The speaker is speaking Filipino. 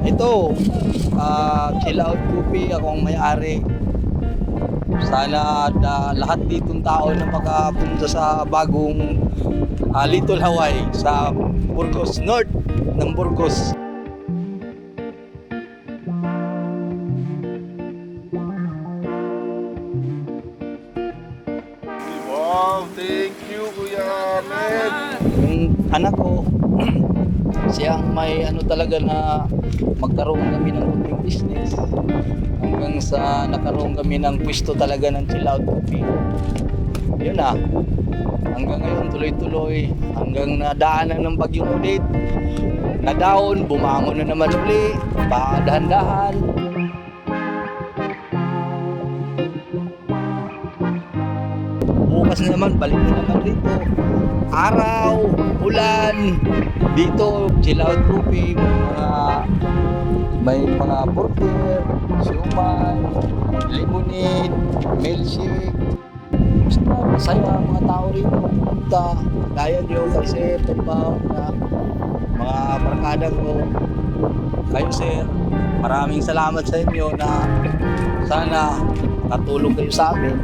Ito, Chill Out Coffee, ako ang may-ari. Sana lahat ditong tao na makapunta sa bagong Little Hawaii sa Burgos, north ng Burgos. Wow, thank you Kuya Ahmed. Yung anak ko, siyang may talaga na magkaroon kami ng kunting business hanggang sa nakaroon kami ng pwesto talaga ng Chill Out Coffee. Yun na, hanggang ngayon tuloy-tuloy, hanggang nadaanan ng bagyong ulit, na down, bumangon na naman uli, dahan-dahan. Bukas na naman, balik na naman rito. Araw, ulan, dito, Chill Out Coffee, may mga burger, siumay, lemonade, milkshake. Basta masaya ang mga tao rito pumunta. Gaya nyo kasi pagbaon na mga barkada ko. Kayo sir, maraming salamat sa inyo na sana katulong kayo sa amin.